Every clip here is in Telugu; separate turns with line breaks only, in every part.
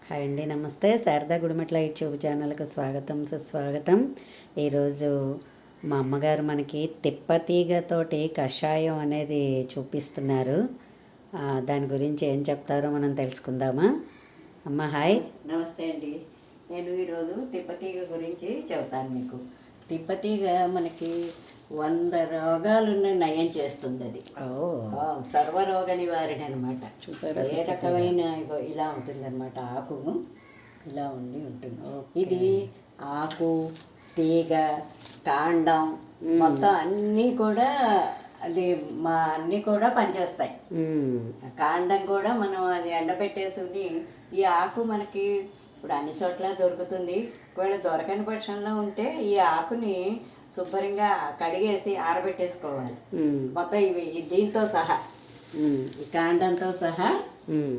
హాయ్ అండి, నమస్తే. శారదా గుడిమెట్ల యూట్యూబ్ ఛానల్కి స్వాగతం, సుస్వాగతం. ఈరోజు మా అమ్మగారు మనకి తిప్పతీగతోటి కషాయం అనేది చూపిస్తున్నారు. దాని గురించి ఏం చెప్తారో మనం తెలుసుకుందామా? అమ్మ హాయ్.
నమస్తే అండి. నేను ఈరోజు తిప్పతీగ గురించి చెబుతాను మీకు. తిప్పతీగ మనకి 100 రోగాలను నయం చేస్తుంది. అది సర్వరోగ నివారణ అనమాట.
చూసారా?
ఏ రకమైన ఇలా ఉంటుందన్నమాట. ఆకు ఇలా ఉంటుంది. ఇది ఆకు, తీగ, కాండం మొత్తం అన్నీ కూడా అన్నీ కూడా పనిచేస్తాయి. కాండం కూడా మనం అది ఎండబెట్టేసి, ఈ ఆకు మనకి ఇప్పుడు అన్ని చోట్ల దొరుకుతుంది. ఒకవేళ దొరకని పక్షంలో ఉంటే ఈ ఆకుని శుభ్రంగా కడిగేసి ఆరబెట్టేసుకోవాలి. మొత్తం ఇవి దీంతో సహా, ఈ కాండంతో సహా,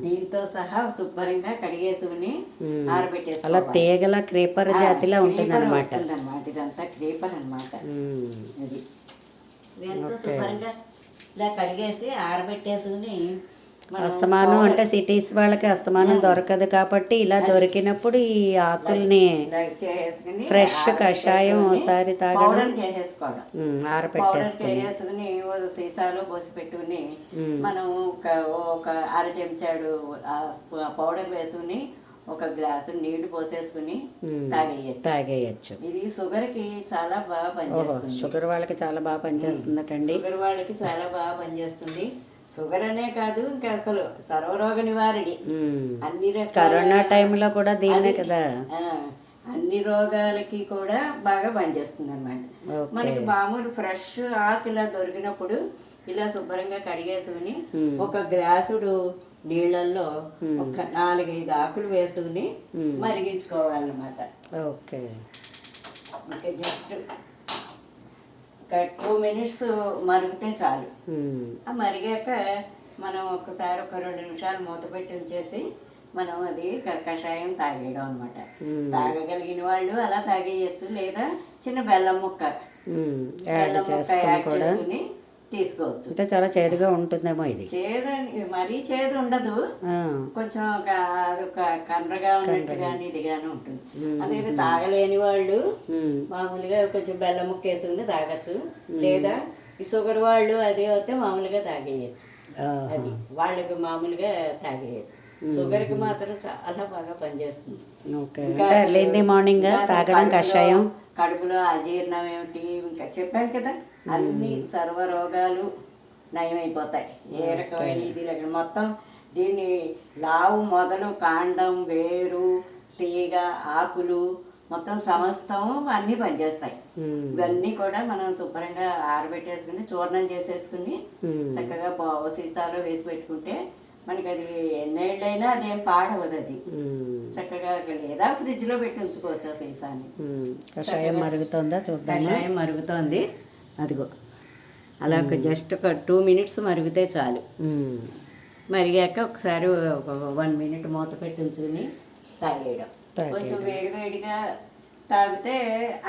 దీంతో సహా శుభ్రంగా కడిగేసుకుని ఆరబెట్టేసుకోవాలి.
అలా తీగల క్రీపర్ జాతిలో ఉంటుంది
అనమాట. ఇదంతా క్రీపర్ అనమాట. అది ఇదంతా శుభ్రంగా ఇలా కడిగేసి ఆరబెట్టేసుకుని,
అస్తమానం అంటే సిటీస్ వాళ్ళకి అస్తమానం దొరకదు కాబట్టి ఇలా దొరికినప్పుడు ఈ ఆకుల్ని ఫ్రెష్ కషాయం ఒకసారి
పౌడర్ చేసేసుకోవడం,
ఆరబెట్టేసుకుని
సీసాలో పోసి పెట్టుకుని మనం ఒక అర చెంచాడు పౌడర్ వేసుకుని ఒక గ్లాసు నీళ్లు పోసేసుకుని
తాగేయచ్చు.
ఇది షుగర్ కి చాలా బాగా పనిచేస్తుంది.
షుగర్ వాళ్ళకి చాలా బాగా పనిచేస్తుందటండి.
షుగర్ వాళ్ళకి చాలా బాగా పనిచేస్తుంది. షుగర్ అనే కాదు, ఇంకా అసలు సర్వరోగ నివారణి. అన్ని
కరోనా టైంలో కూడా దీన్నే కదా,
అన్ని రోగాలకి కూడా బాగా పనిచేస్తుంది అనమాట. మనకి మామూలు ఫ్రెష్ ఆకు ఇలా దొరికినప్పుడు ఇలా శుభ్రంగా కడిగేసుకుని ఒక గ్లాసుడు నీళ్ళల్లో ఒక 4-5 ఆకులు వేసుకుని మరిగించుకోవాలన్నమాట.
ఓకే.
జస్ట్ ఒక 2 minutes మరిగితే చాలు. ఆ మరిగాక మనం ఒకసారి ఒక 2 నిమిషాలు మూత పెట్టి ఉంచేసి మనం అది కషాయం తాగేయడం అనమాట. తాగగలిగిన వాళ్ళు అలా తాగేయచ్చు, లేదా చిన్న బెల్లం ముక్క యాడ్ చేసుకుని తీసుకోవచ్చు.
అంటే చాలా చేదుగా ఉంటుందేమో ఇది.
మరీ చేదు ఉండదు, కొంచెం అదొక కర్రగా ఉన్నట్టుగా ఇదిగానే ఉంటుంది. అందుకని తాగలేని వాళ్ళు మామూలుగా కొంచెం బెల్లం ముక్క వేసుకుని తాగచ్చు, లేదా ఈ షుగర్ వాళ్ళు అది అయితే మామూలుగా తాగేయచ్చు. అది వాళ్ళకి మామూలుగా తాగేయచ్చు. షుగర్కి మాత్రం చాలా బాగా పనిచేస్తుంది.
ఎర్లీ మార్నింగ్ తాగడం కషాయం.
కడుపులో అజీర్ణం ఏమిటి, ఇంకా చెప్పాను కదా, అన్ని సర్వరోగాలు నయమైపోతాయి. ఏ రకమైన ఇది లేక మొత్తం దీన్ని లావు మొదలు కాండం, వేరు, తీగ, ఆకులు మొత్తం సమస్తం అన్నీ పనిచేస్తాయి. ఇవన్నీ కూడా మనం శుభ్రంగా ఆరబెట్టేసుకుని చూర్ణం చేసేసుకుని చక్కగా సీసాలో వేసి పెట్టుకుంటే మనకి అది ఎన్నేళ్ళైనా అదేం పాడవదు. అది చక్కగా, లేదా ఫ్రిడ్జ్ లో పెట్టి ఉంచుకోవచ్చు ఆ సీసాని.
కషాయం మరుగుతుందా చూద్దాం.
కషాయం మరుగుతోంది, అదిగో అలా జస్ట్ ఒక 2 minutes మరిగితే చాలు. మరిగాక ఒకసారి ఒక 1 minute మూత పెట్టి ఉంచుకుని తాగేయడం. కొంచెం వేడివేడిగా తాగితే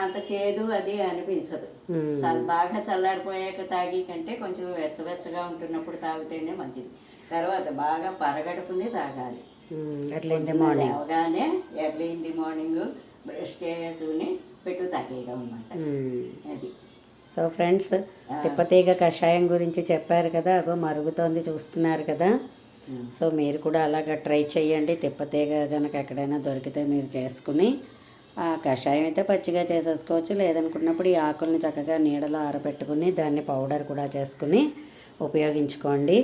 అంత చేదు అది అనిపించదు. బాగా చల్లారిపోయాక తాగి కంటే కొంచెం వెచ్చవెచ్చగా ఉంటున్నప్పుడు తాగితేనే మంచిది. తర్వాత బాగా పరగడుపుని తాగాలి. అవగానే early in the morning brush చేసుకుని పెట్టు తాగేయడం అన్నమాట. అది.
సో ఫ్రెండ్స్, తిప్పతీగ కషాయం గురించి చెప్పారు కదా, అగో మరుగుతోంది చూస్తున్నారు కదా. సో మీరు కూడా అలాగ ట్రై చేయండి. తిప్పతీగ కనుక ఎక్కడైనా దొరికితే మీరు చేసుకుని ఆ కషాయం అయితే పచ్చిగా చేసేసుకోవచ్చు. లేదనుకున్నప్పుడు ఈ ఆకుల్ని చక్కగా నీడలో ఆరబెట్టుకుని దాన్ని పౌడర్ కూడా చేసుకుని ఉపయోగించుకోండి.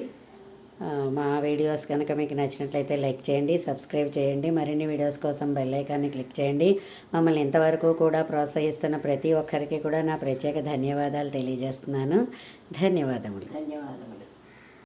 మా వీడియోస్ కనుక మీకు నచ్చినట్లయితే లైక్ చేయండి, సబ్స్క్రైబ్ చేయండి. మరిన్ని వీడియోస్ కోసం బెల్ ఐకాన్ని క్లిక్ చేయండి. మమ్మల్ని ఇంతవరకు కూడా ప్రోత్సహిస్తున్న ప్రతి ఒక్కరికి కూడా నా ప్రత్యేక ధన్యవాదాలు తెలియజేస్తున్నాను. ధన్యవాదములు.